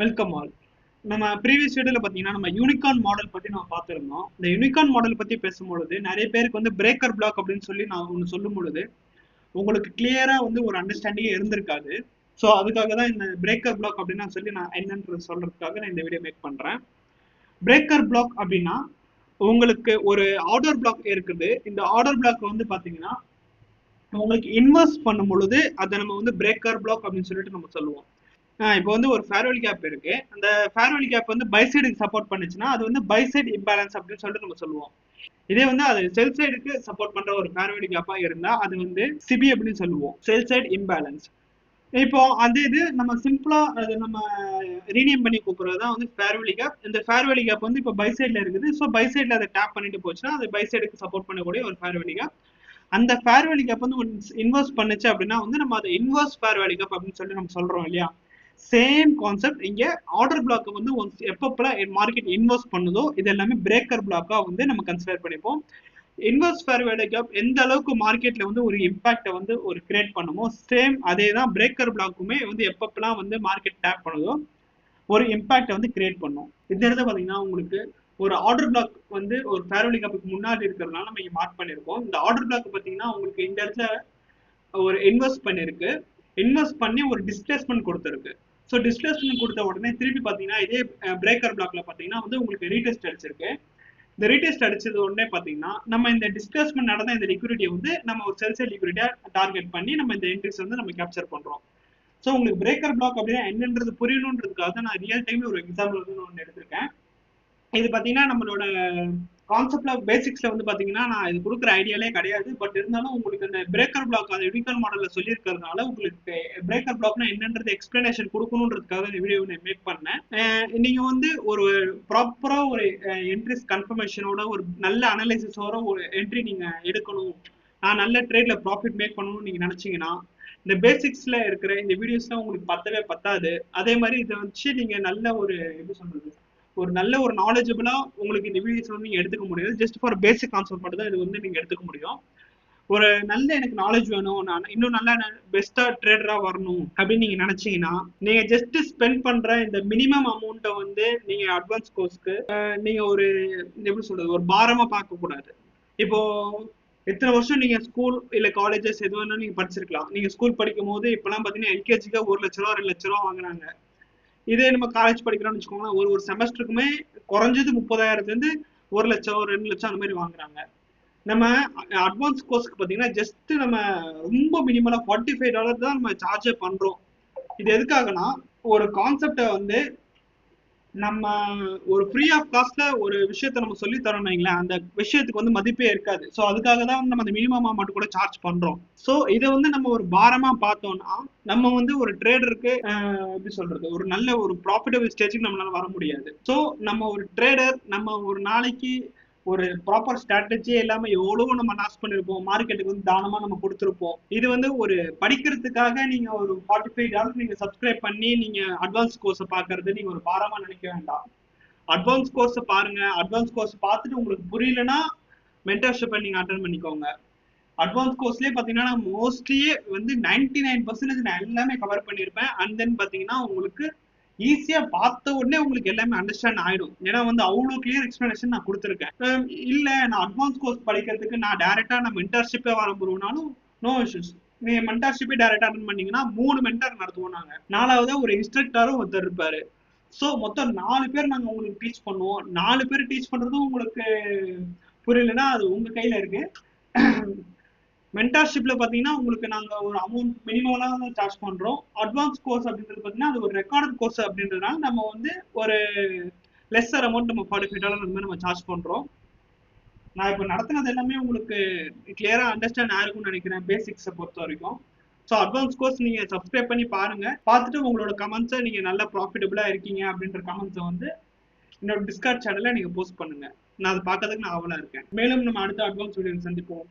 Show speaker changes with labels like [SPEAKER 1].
[SPEAKER 1] Welcome all. நம்ம previous வீடியோல பார்த்தீங்கன்னா நம்ம யூனிகார்ன் மாடல் பற்றி நம்ம பார்த்துருந்தோம். இந்த யூனிகார்ன் மாடல் பற்றி பேசும்பொழுது நிறைய பேருக்கு வந்து பிரேக்கர் பிளாக் அப்படின்னு சொல்லி நான் ஒன்று சொல்லும் பொழுது உங்களுக்கு கிளியரா வந்து ஒரு அண்டர்ஸ்டாண்டிங்கே இருந்திருக்காது. ஸோ அதுக்காக தான் இந்த பிரேக்கர் பிளாக் அப்படின்னு நான் சொல்லி நான் என்னன்றது சொல்றதுக்காக நான் இந்த வீடியோ மேக் பண்றேன். பிரேக்கர் பிளாக் அப்படின்னா உங்களுக்கு ஒரு ஆர்டர் பிளாக் இருக்குது. இந்த ஆர்டர் பிளாக் வந்து பார்த்தீங்கன்னா உங்களுக்கு இன்வெஸ்ட் பண்ணும் பொழுது அதை நம்ம வந்து பிரேக்கர் பிளாக் அப்படின்னு சொல்லிட்டு நம்ம சொல்லுவோம். இப்போ வந்து ஒரு ஃபேர்வெல் கேப் இருக்கு. அந்த ஃபேர்வெல் கேப் வந்து பை சைடுக்கு சப்போர்ட் பண்ணுச்சுன்னா அது வந்து பை சைடு இம்பேலன்ஸ் அப்படின்னு சொல்லிட்டு நம்ம சொல்லுவோம். இதே வந்து அது செல் சைடுக்கு சப்போர்ட் பண்ற ஒரு ஃபேர்வெல் கேப்பா இருந்தா அது வந்து சிபி அப்படின்னு சொல்லுவோம், செல் சைடு இம்பேலன்ஸ். இப்போ அந்த இது நம்ம சிம்பிளா அது நம்ம ரீநேம் பண்ணி கூப்பிடுறது தான் வந்து ஃபேர்வெல் கேப். இந்த ஃபேர்வெல் கேப் வந்து இப்போ பை சைடுல இருக்குது. ஸோ பை சைடுல அதை டேப் பண்ணிட்டு போச்சுன்னா அது பை சைடுக்கு சப்போர்ட் பண்ணக்கூடிய ஒரு ஃபேர்வெல் கேப். அந்த ஃபேர்வெல் கேப் வந்து இன்வெஸ்ட் பண்ணுச்சு அப்படின்னா வந்து நம்ம அதை இன்வெர்ஸ் ஃபேர்வெல் கேப் அப்படின்னு சொல்லி நம்ம சொல்றோம் இல்லையா. சேம் கான்செப்ட் இங்க ஆர்டர் பிளாக் வந்து எப்பப்பெல்லாம் மார்க்கெட் இன்வெஸ்ட் பண்ணுதோ இது எல்லாமே பிரேக்கர் பிளாக்கா வந்து நம்ம கன்சிடர் பண்ணிப்போம். இன்வெஸ்ட் ஃபேர்வெல் கேப் எந்த அளவுக்கு மார்க்கெட்ல வந்து ஒரு இம்பாக்டை வந்து ஒரு கிரியேட் பண்ணுமோ சேம் அதே தான் பிரேக்கர் பிளாக்குமே வந்து எப்பப்பெல்லாம் வந்து மார்க்கெட் டேப் பண்ணுதோ ஒரு இம்பாக்டை வந்து கிரியேட் பண்ணும். இந்த இடத்துல பாத்தீங்கன்னா உங்களுக்கு ஒரு ஆர்டர் பிளாக் வந்து ஒரு ஃபேர்வெல் கேப்புக்கு முன்னாடி இருக்கிறதுனால நம்ம இங்க மார்க் பண்ணிருக்கோம். இந்த ஆர்டர் பிளாக் பாத்தீங்கன்னா உங்களுக்கு இந்த இடத்துல ஒரு இன்வெஸ்ட் பண்ணிருக்கு, இன்வெஸ்ட் பண்ணி ஒரு டிஸ்பிளேஸ்மெண்ட் கொடுத்துருக்கு. ஸோ டிஸ்பிளேஸ்மெண்ட் கொடுத்த உடனே திருப்பி பார்த்தீங்கன்னா இதே பிரேக்கர் பிளாக்ல பார்த்தீங்கன்னா வந்து உங்களுக்கு ரீடெஸ்ட் அடிச்சிருக்கு. இந்த ரீடெஸ்ட் அடிச்சது உடனே பார்த்தீங்கன்னா நம்ம இந்த டிஸ்பிளேஸ்மெண்ட் நடந்த இந்த லிக்விடிட்டியை வந்து நம்ம ஒரு செல் சைட் லிக்விடிட்டியா டார்கெட் பண்ணி நம்ம இந்த என்ட்ரிஸ் வந்து நம்ம கேப்சர் பண்றோம். ஸோ உங்களுக்கு பிரேக்கர் பிளாக் அப்படின்னா என்னன்றது புரியணுன்றதுக்காக நான் ரியல் டைம்ல ஒரு எக்ஸாம்பிள் வந்து நான் ஒன்று எடுத்திருக்கேன். இது பாத்தீங்கன்னா நம்மளோட கான்செப்ட்ல பேசிக்ஸ்ல வந்து பாத்தீங்கன்னா நான் இது கொடுக்குற ஐடியாலே கிடையாது. பட் இருந்தாலும் உங்களுக்கு அந்த பிரேக்கர் பிளாக் அந்த யூனிகார்ன் மாடல்ல சொல்லி இருக்கிறதுனால உங்களுக்கு பிரேக்கர் பிளாக்னா என்னன்றது எக்ஸ்பிளனேஷன் கொடுக்கணுன்றதுக்காக இந்த வீடியோ மேக் பண்ணேன். நீங்க வந்து ஒரு ப்ராப்பரா ஒரு என்ட்ரிஸ் கன்ஃபர்மேஷனோட ஒரு நல்ல அனலைசிஸோட ஒரு என்ட்ரி நீங்க எடுக்கணும், நான் நல்ல ட்ரேட்ல ப்ராஃபிட் மேக் பண்ணணும்னு நீங்க நினைச்சீங்கன்னா இந்த பேசிக்ஸ்ல இருக்கிற இந்த வீடியோஸ்லாம் உங்களுக்கு பத்தவே பத்தாது. அதே மாதிரி இதை வச்சு நீங்க நல்ல ஒரு எப்படி சொல்றது ஒரு நல்ல ஒரு நாலேஜபிளா உங்களுக்கு இந்த வீடியோஸ் வந்து நீங்க எடுத்துக்க முடியாது. ஜஸ்ட் ஃபார் பேசிக் கான்செப்ட் மட்டும் தான் இது வந்து நீங்க எடுத்துக்க முடியும். ஒரு நல்ல எனக்கு நாலேஜ் வேணும், நான் இன்னும் நல்லா பெஸ்டா ட்ரேடரா வரணும் அப்படின்னு நீங்க நினைச்சீங்கன்னா நீங்க ஜஸ்ட் ஸ்பெண்ட் பண்ற இந்த மினிமம் அமௌண்ட்டை வந்து நீங்க அட்வான்ஸ் கோர்ஸ்க்கு நீங்க ஒரு எப்படி சொல்றது ஒரு பாரமா பார்க்க கூடாது. இப்போ இத்தனை வருஷம் நீங்க ஸ்கூல் இல்ல காலேஜஸ் எது வேணாலும் நீங்க படிச்சிருக்கலாம். நீங்க ஸ்கூல் படிக்கும் போது இப்பெல்லாம் பாத்தீங்கன்னா எல்கேஜிக்கு 1,00,000 2,00,000 வாங்குறாங்க. இதே நம்ம காலேஜ் படிக்கிறோம்னு வச்சுக்கோங்களேன், ஒரு செமஸ்டருக்குமே குறைஞ்சது 30,000 1,00,000 2,00,000 அந்த மாதிரி வாங்குறாங்க. நம்ம அட்வான்ஸ் கோர்ஸ்க்கு பார்த்தீங்கன்னா ஜஸ்ட் நம்ம ரொம்ப மினிமலா $45 தான் நம்ம சார்ஜே பண்றோம். இது எதுக்காகனா ஒரு கான்செப்டை வந்து நம்ம ஒரு ஃப்ரீ ஆஃப் காஸ்ட்ல ஒரு விஷயத்த நம்ம சொல்லி தரோம்னு வைங்களேன், அந்த விஷயத்துக்கு வந்து மதிப்பே இருக்காது. ஸோ அதுக்காக தான் வந்து நம்ம அந்த மினிமம் அமௌண்ட் கூட சார்ஜ் பண்றோம். ஸோ இதை வந்து நம்ம ஒரு பாரமா பார்த்தோம்னா நம்ம வந்து ஒரு ட்ரேடருக்கு எப்படி சொல்றது ஒரு நல்ல ஒரு ப்ராஃபிட்டபிள் ஸ்டேஜுக்கு நம்மளால வர முடியாது. ஸோ நம்ம ஒரு ட்ரேடர் நம்ம ஒரு நாளைக்கு ஒரு ப்ராப்பர் ஸ்ட்ராட்டஜியே இல்லாம எவ்வளவோ நம்ம லாஸ் பண்ணிருப்போம், மார்க்கெட்டுக்கு வந்து தானமா நம்ம கொடுத்துருப்போம். இது வந்து ஒரு படிக்கிறதுக்காக நீங்க ஒரு $45 நீங்க சப்ஸ்கிரைப் பண்ணி நீங்க அட்வான்ஸ் கோர்ஸை பாக்குறது நீங்க ஒரு பாரமா நினைக்க வேண்டாம். அட்வான்ஸ் கோர்ஸை பாருங்க, அட்வான்ஸ் கோர்ஸ் பார்த்துட்டு உங்களுக்கு புரியலன்னா மென்டர்ஷிப்பை நீங்க அட்டன் பண்ணிக்கோங்க. அட்வான்ஸ் கோர்ஸ்லயே பாத்தீங்கன்னா மோஸ்ட்லி வந்து 99% நான் எல்லாமே கவர் பண்ணிருப்பேன். அண்ட் தென் பாத்தீங்கன்னா உங்களுக்கு ஈஸியா பார்த்த உடனே உங்களுக்கு எல்லாமே அண்டர்ஸ்டாண்ட் ஆயிடும். ஏன்னா வந்து அவ்வளவு கிளியர் எக்ஸ்பிளனேஷன் நான் கொடுத்துருக்கேன். இல்ல நான் அட்வான்ஸ் கோர்ஸ் படிக்கிறதுக்கு நான் டைரக்டா நம்ம மென்டர்ஷிப்பே வரப்போனாலும் நோ இஷ்யூஸ். நீங்க மென்டர்ஷிப்பே டைரக்டா அட்டன் பண்ணீங்கன்னா 3 மென்டர் நடத்துவோம் நாங்க. 4வது ஒரு இன்ஸ்ட்ரக்டரும் ஒருத்தர் இருப்பாரு. ஸோ மொத்தம் 4 பேர் நாங்க உங்களுக்கு டீச் பண்ணுவோம். 4 பேர் டீச் பண்றதும் உங்களுக்கு புரியலன்னா அது உங்க கையில இருக்கு. மென்டர்ஷிப்ல பாத்தீங்கன்னா உங்களுக்கு நாங்க ஒரு அமௌண்ட் மினிமலா தான் சார்ஜ் பண்றோம். அட்வான்ஸ் கோர்ஸ் அப்படின்றது பாத்தீங்கன்னா அது ஒரு ரெக்கார்டட் கோர்ஸ் அப்படின்றதுனால நம்ம வந்து ஒரு லெஸ்ஸர் அமௌண்ட் நம்ம $45 அந்த மாதிரி நம்ம சார்ஜ் பண்றோம். நான் இப்போ நடத்தினது எல்லாமே உங்களுக்கு கிளியரா அண்டர்ஸ்டாண்ட் ஆயிருக்கும்னு நினைக்கிறேன் பேசிக்ஸை பொறுத்த வரைக்கும். ஸோ அட்வான்ஸ் கோர்ஸ் நீங்க சப்ஸ்கிரைப் பண்ணி பாருங்க. பார்த்துட்டு உங்களோட கமெண்ட்ஸை நீங்க நல்லா ப்ராஃபிட்டபிளா இருக்கீங்க அப்படின்ற கமெண்ட்ஸை வந்து என்னோட டிஸ்கார்ட் சேனல்ல நீங்க போஸ்ட் பண்ணுங்க. நான் அதை பார்க்கறதுக்கு நான் ஆவலா இருக்கேன். மேலும் நம்ம அடுத்த அட்வான்ஸ் வீடியோ சந்திப்போம்.